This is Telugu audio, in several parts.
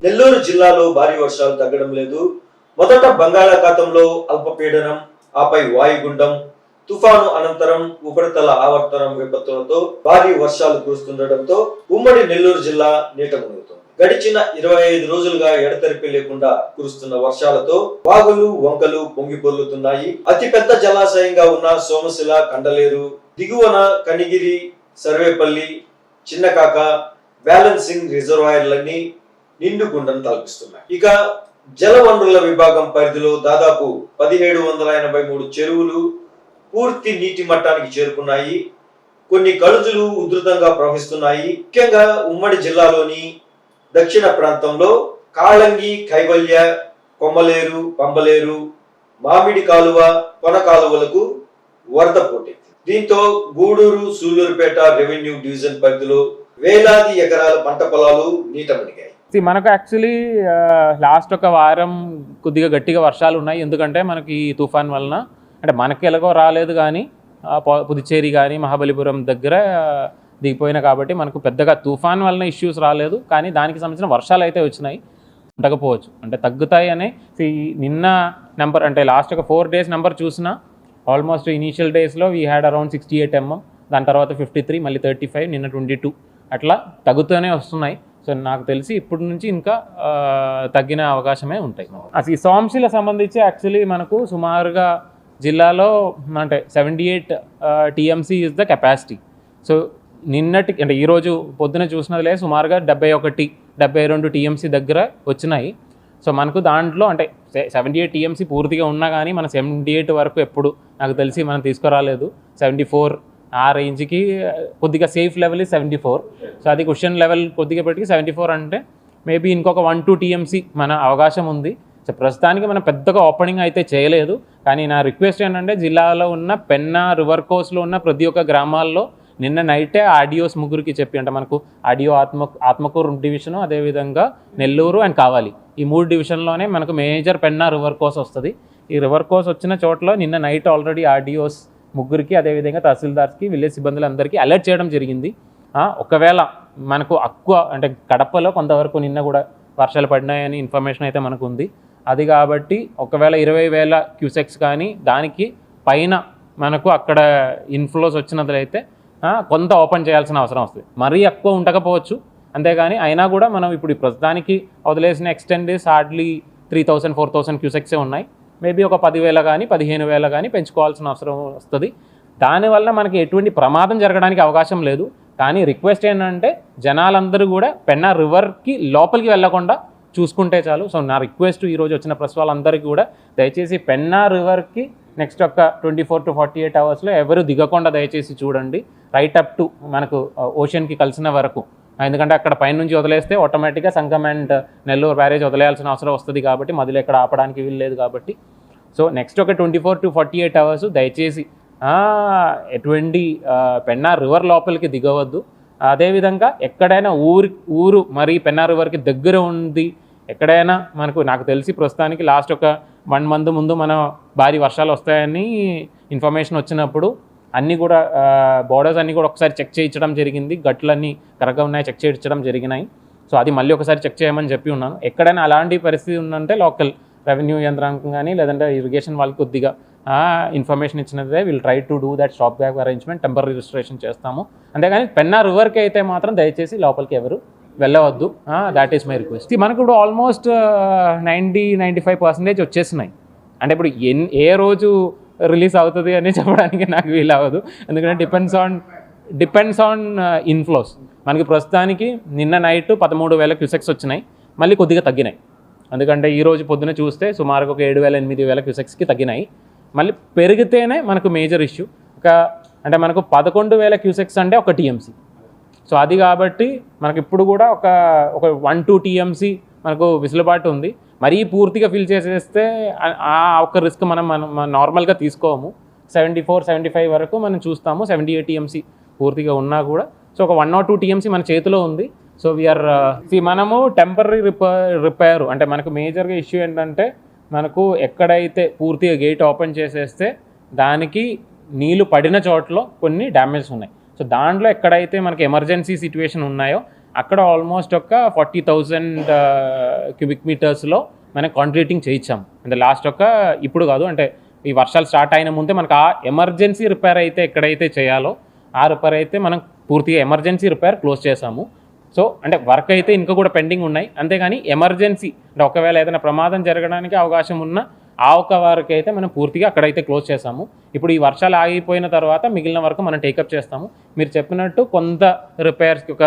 నెల్లూరు జిల్లాలో భారీ వర్షాలు తగ్గడం లేదు. మొదట బంగాళాఖాతంలో అల్పపీడనం, ఆపై వాయుగుండం, తుఫాను అనంతరం ఉపరితల ఆవర్తనం విపత్తులతో భారీ వర్షాలు కురుస్తుండటంతో ఉమ్మడి నెల్లూరు జిల్లా నీట మునుగుతోంది. గడిచిన 25 రోజులుగా ఎడతెరిపి లేకుండా కురుస్తున్న వర్షాలతో వాగులు, వంకలు పొంగి పొర్లుతున్నాయి. అతిపెద్ద జలాశయంగా ఉన్న సోమశిల, కండలేరు, దిగువన కనిగిరి, సర్వేపల్లి, చిన్నకాక, బ్యాలెన్సింగ్ రిజర్వాయర్లన్నీ నిండుగుండను తలపిస్తున్నాయి. ఇక జలవనరుల విభాగం పరిధిలో దాదాపు 1783 చెరువులు పూర్తి నీటి మట్టానికి చేరుకున్నాయి. కొన్ని కలుజులు ఉధృతంగా ప్రవహిస్తున్నాయి. ముఖ్యంగా ఉమ్మడి జిల్లాలోని దక్షిణ ప్రాంతంలో కాళంగి, కైవల్య, కొమ్మలేరు, పంబలేరు, మామిడి కాలువ, కొన కాలువలకు వరద పోటెత్తింది. దీంతో గూడూరు, సూళ్లూరుపేట రెవెన్యూ డివిజన్ పరిధిలో వేలాది ఎకరాల పంట పొలాలు నీట మునిగాయి. మనకు యాక్చువల్లీ లాస్ట్ ఒక వారం కొద్దిగా గట్టిగా వర్షాలు ఉన్నాయి. ఎందుకంటే మనకి ఈ తుఫాన్ వలన అంటే మనకి ఎలాగో రాలేదు, కానీ పుదుచ్చేరి కానీ మహాబలిపురం దగ్గర దిగిపోయినా కాబట్టి మనకు పెద్దగా తుఫాన్ వలన ఇష్యూస్ రాలేదు. కానీ దానికి సంబంధించిన వర్షాలు అయితే వచ్చినాయి. ఉండకపోవచ్చు అంటే తగ్గుతాయి అని నిన్న నెంబర్ అంటే లాస్ట్ ఒక 4 days నెంబర్ చూసినా ఆల్మోస్ట్ ఇనీషియల్ డేస్లో వీ హ్యాడ్ అరౌండ్ 68 mm, దాని తర్వాత 53, మళ్ళీ 35, నిన్న 22 అట్లా తగ్గుతూనే వస్తున్నాయి. సో నాకు తెలిసి ఇప్పటి నుంచి ఇంకా తగ్గిన అవకాశమే ఉంటాయి. అసలు ఈ సోమశిల సంబంధించి యాక్చువల్లీ మనకు సుమారుగా జిల్లాలో అంటే 78 TMC is the capacity. So నిన్నటి అంటే ఈరోజు పొద్దున చూసినదిలే సుమారుగా 71-72 TMC దగ్గర వచ్చినాయి. సో మనకు దాంట్లో అంటే 78 TMC పూర్తిగా ఉన్నా కానీ మన 78 వరకు ఎప్పుడు నాకు తెలిసి మనం తీసుకురాలేదు. 74 ఆ రేంజ్కి కొద్దిగా సేఫ్ లెవెల్ 74. సో అది క్వశ్చన్ లెవెల్ కొద్దిగా పెట్టి 74 అంటే మేబీ ఇంకొక 1-2 TMC మన అవకాశం ఉంది. సో ప్రస్తుతానికి మనం పెద్దగా ఓపెనింగ్ అయితే చేయలేదు. కానీ నా రిక్వెస్ట్ ఏంటంటే జిల్లాలో ఉన్న పెన్నా రివర్ కోర్స్లో ఉన్న ప్రతి ఒక్క గ్రామాల్లో నిన్న నైటే ఆడియోస్ ముగ్గురికి చెప్పి, అంటే మనకు ఆడియో ఆత్మకూరు డివిజను, అదేవిధంగా నెల్లూరు అండ్ కావాలి, ఈ 3 డివిజన్లోనే మనకు మేజర్ పెన్నా రివర్ కోర్స్ వస్తుంది. ఈ రివర్ కోర్స్ వచ్చిన చోట్ల నిన్న నైట్ ఆల్రెడీ ఆడియోస్ ముగ్గురికి, అదేవిధంగా తహసీల్దార్స్కి, విలేజ్ సిబ్బందులందరికీ అలర్ట్ చేయడం జరిగింది. ఒకవేళ మనకు ఎక్కువ అంటే కడపలో కొంతవరకు నిన్న కూడా వర్షాలు పడినాయని ఇన్ఫర్మేషన్ అయితే మనకు ఉంది. అది కాబట్టి ఒకవేళ 20,000 క్యూసెక్స్ కానీ దానికి పైన మనకు అక్కడ ఇన్ఫ్లోస్ వచ్చినట్లయితే కొంత ఓపెన్ చేయాల్సిన అవసరం వస్తుంది. మరీ ఎక్కువ ఉండకపోవచ్చు, అంతేగాని అయినా కూడా మనం ఇప్పుడు ప్రస్తుతానికి వదిలేసిన ఎక్స్టెండెస్ హార్డ్లీ 3,000-4,000 క్యూసెక్సే ఉన్నాయి. మేబీ ఒక 10,000 కానీ 15,000 కానీ పెంచుకోవాల్సిన అవసరం వస్తుంది. దానివల్ల మనకి ఎటువంటి ప్రమాదం జరగడానికి అవకాశం లేదు. కానీ రిక్వెస్ట్ ఏంటంటే జనాలందరూ కూడా పెన్నా రివర్కి లోపలికి వెళ్లకుండా చూసుకుంటే చాలు. సో నా రిక్వెస్ట్ ఈరోజు వచ్చిన ప్రెస్ వాళ్ళందరికీ కూడా దయచేసి పెన్నా రివర్కి నెక్స్ట్ ఒక 24-48 అవర్స్లో ఎవరు దిగకుండా దయచేసి చూడండి, రైట్ అప్ టు మనకు ఓషన్కి కలిసిన వరకు. ఎందుకంటే అక్కడ పైనుంచి వదిలేస్తే ఆటోమేటిక్గా సంగం అండ్ నెల్లూరు బ్యారేజ్ వదిలేయాల్సిన అవసరం వస్తుంది కాబట్టి మధ్యలో ఎక్కడ ఆపడానికి వీల్లేదు కాబట్టి. సో నెక్స్ట్ ఒక 24-48 అవర్స్ దయచేసి ఎటువంటి పెన్నా రివర్ లోపలికి దిగవద్దు. అదేవిధంగా ఎక్కడైనా ఊరు మరి పెన్నా రివర్కి దగ్గర ఉంది ఎక్కడైనా నాకు తెలిసి ప్రస్తుతానికి లాస్ట్ ఒక 1 month ముందు మన భారీ వర్షాలు వస్తాయని ఇన్ఫర్మేషన్ వచ్చినప్పుడు అన్నీ కూడా బోర్డర్స్ అన్నీ కూడా ఒకసారి చెక్ చేయించడం జరిగింది. గట్లన్నీ కరెక్ట్గా ఉన్నాయి, చెక్ చేయించడం జరిగినాయి. సో అది మళ్ళీ ఒకసారి చెక్ చేయమని చెప్పి ఉన్నాను. ఎక్కడైనా అలాంటి పరిస్థితి ఉందంటే లోకల్ రెవెన్యూ యంత్రాంగం కానీ లేదంటే ఇరిగేషన్ వాళ్ళకి కొద్దిగా ఇన్ఫర్మేషన్ ఇచ్చినదే will try to do that stop back arrangement, temporary registration చేస్తాము. అంతేగాని పెన్నా రివర్కి అయితే మాత్రం దయచేసి లోపలికి ఎవరు వెళ్ళవద్దు. That is my request. మనకు ఇప్పుడు ఆల్మోస్ట్ 90-95% వచ్చేసినాయి. అంటే ఇప్పుడు ఏ రోజు రిలీజ్ అవుతుంది అని చెప్పడానికి నాకు వీలు అవ్వదు, ఎందుకంటే డిపెండ్స్ ఆన్ ఇన్ఫ్లోస్. మనకి ప్రస్తుతానికి నిన్న నైట్ 13,000 క్యూసెక్స్ వచ్చినాయి, మళ్ళీ కొద్దిగా తగ్గినాయి. ఎందుకంటే ఈరోజు పొద్దున చూస్తే సుమారుగా ఒక 7,000-8,000 క్యూసెక్స్కి తగ్గినాయి. మళ్ళీ పెరిగితేనే మనకు మేజర్ ఇష్యూ. అంటే మనకు 11,000 క్యూసెక్స్ అంటే ఒక TMC. సో అది కాబట్టి మనకి ఇప్పుడు కూడా ఒక 1-2 TMC మనకు విసులుబాటు ఉంది. మరీ పూర్తిగా ఫిల్ చేసేస్తే ఆ ఒక్క రిస్క్ మనం నార్మల్గా తీసుకోము. 74-75 వరకు మనం చూస్తాము. 78 TMC పూర్తిగా ఉన్నా కూడా సో ఒక 1 or 2 TMC మన చేతిలో ఉంది. సో వీఆర్ మనము టెంపరీ రిపేర్ అంటే మనకు మేజర్గా ఇష్యూ ఏంటంటే మనకు ఎక్కడైతే పూర్తిగా గేట్ ఓపెన్ చేసేస్తే దానికి నీళ్లు పడిన చోట్ల కొన్ని డ్యామేజెస్ ఉన్నాయి. సో దాంట్లో ఎక్కడైతే మనకి ఎమర్జెన్సీ సిచ్యువేషన్ ఉన్నాయో అక్కడ ఆల్మోస్ట్ ఒక 40,000 క్యూబిక్ మీటర్స్లో మనం కాంక్రీటింగ్ చేయించాం. అంటే లాస్ట్ ఇప్పుడు కాదు, అంటే ఈ వర్షాలు స్టార్ట్ అయిన ముందే మనకు ఆ ఎమర్జెన్సీ రిపేర్ అయితే ఎక్కడైతే చేయాలో ఆ రిపేర్ అయితే మనం పూర్తిగా ఎమర్జెన్సీ రిపేర్ క్లోజ్ చేసాము. సో అంటే వర్క్ అయితే ఇంకా కూడా పెండింగ్ ఉన్నాయి, అంతేగాని ఎమర్జెన్సీ అంటే ఒకవేళ ఏదైనా ప్రమాదం జరగడానికి అవకాశం ఉన్న ఆ ఒక్క వరకు అయితే మనం పూర్తిగా అక్కడైతే క్లోజ్ చేసాము. ఇప్పుడు ఈ వర్షాలు ఆగిపోయిన తర్వాత మిగిలిన వరకు మనం టేకప్ చేస్తాము. మీరు చెప్పినట్టు కొంత రిపేర్స్కి ఒక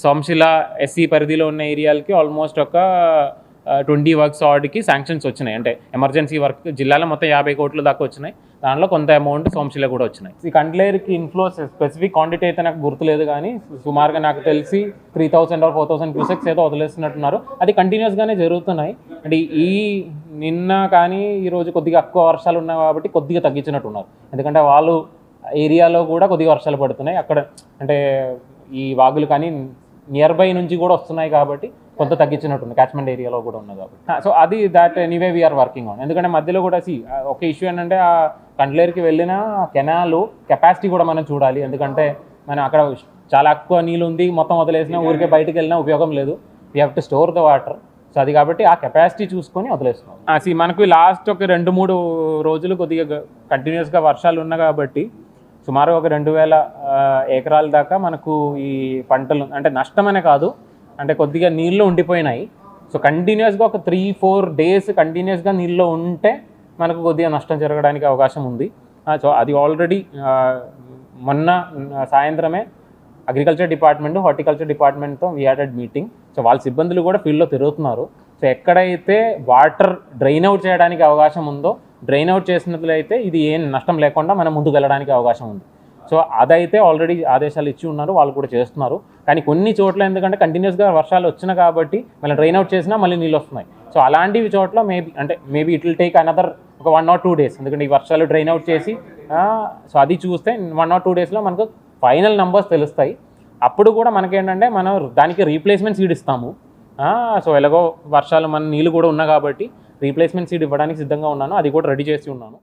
సోమశిల ఎస్సీ పరిధిలో ఉన్న ఏరియాలకి ఆల్మోస్ట్ ఒక 20 వర్క్స్ ఆర్డ్కి శాంక్షన్స్ వచ్చినాయి. అంటే ఎమర్జెన్సీ వర్క్ జిల్లాలో మొత్తం 50 కోట్ల దాకా వచ్చినాయి. దాంట్లో కొంత అమౌంట్ సోమశిల కూడా వచ్చినాయి. ఈ కండ్లేరుకి ఇన్ఫ్లో స్పెసిఫిక్ క్వాంటిటీ అయితే నాకు గుర్తులేదు, కానీ సుమారుగా నాకు తెలిసి 3,000 or 4,000 క్యూసెక్స్ ఏదో వదిలేస్తున్నట్టున్నారు. అది కంటిన్యూస్గానే జరుగుతున్నాయి. అంటే ఈ నిన్న కానీ ఈరోజు కొద్దిగా ఎక్కువ వర్షాలు ఉన్నాయి కాబట్టి కొద్దిగా తగ్గించినట్టున్నారు. ఎందుకంటే వాళ్ళు ఏరియాలో కూడా కొద్దిగా వర్షాలు పడుతున్నాయి. అక్కడ అంటే ఈ వాగులు కానీ నియర్ బై నుంచి కూడా వస్తున్నాయి కాబట్టి కొంత తగ్గించినట్టుంది, క్యాచ్మెంట్ ఏరియాలో కూడా ఉంది కాబట్టి. సో అది that anyway we are working on. ఎందుకంటే మధ్యలో కూడా ఒక ఇష్యూ ఏంటంటే ఆ కండ్లేరుకి వెళ్ళిన కెనాలు కెపాసిటీ కూడా మనం చూడాలి. ఎందుకంటే మనం అక్కడ చాలా ఎక్కువ నీళ్ళు ఉంది, మొత్తం వదిలేసినా ఊరికే బయటకు వెళ్ళినా ఉపయోగం లేదు. We have to store the water. So అది కాబట్టి ఆ కెపాసిటీ చూసుకొని వదిలేస్తున్నాం. మనకు లాస్ట్ ఒక 2-3 రోజులు కొద్దిగా కంటిన్యూస్గా వర్షాలు ఉన్నాయి కాబట్టి సుమారు ఒక 2,000 ఎకరాల దాకా మనకు ఈ పంటలు అంటే నష్టమనే కాదు, అంటే కొద్దిగా నీళ్ళు ఉండిపోయినాయి. సో కంటిన్యూస్గా ఒక 3-4 డేస్ కంటిన్యూస్గా నీళ్ళు ఉంటే మనకు కొద్దిగా నష్టం జరగడానికి అవకాశం ఉంది. సో అది ఆల్రెడీ మొన్న సాయంత్రమే అగ్రికల్చర్ డిపార్ట్మెంట్, హార్టికల్చర్ డిపార్ట్మెంట్తో వీ హ్యాడ్ మీటింగ్. సో వాళ్ళ సిబ్బందులు కూడా ఫీల్డ్లో తిరుగుతున్నారు. సో ఎక్కడైతే వాటర్ డ్రైన్ అవుట్ చేయడానికి అవకాశం ఉందో డ్రైన్ అవుట్ చేసినట్లయితే ఇది ఏం నష్టం లేకుండా మనం ముందుకు వెళ్ళడానికి అవకాశం ఉంది. సో అదైతే ఆల్రెడీ ఆదేశాలు ఇచ్చి ఉన్నారు, వాళ్ళు కూడా చేస్తున్నారు. కానీ కొన్ని చోట్ల ఎందుకంటే కంటిన్యూస్గా వర్షాలు వచ్చినా కాబట్టి మళ్ళీ డ్రైన్ అవుట్ చేసినా మళ్ళీ నీళ్ళు వస్తున్నాయి. సో అలాంటివి చోట్ల maybe it will take another ఒక 1 or 2 days. ఎందుకంటే ఈ వర్షాలు డ్రైన్ అవుట్ చేసి సో అది చూస్తే 1 or 2 daysలో మనకు ఫైనల్ నెంబర్స్ తెలుస్తాయి. అప్పుడు కూడా మనకేంటంటే మనం దానికి రీప్లేస్మెంట్ సీడ్ ఇస్తాము. సో ఎలాగో వర్షాలు మన నీళ్ళు కూడా ఉన్నాయి కాబట్టి రీప్లేస్మెంట్ సీడ్ ఇవ్వడానికి సిద్ధంగా ఉన్నాను, అది కూడా రెడీ చేసి ఉన్నాను.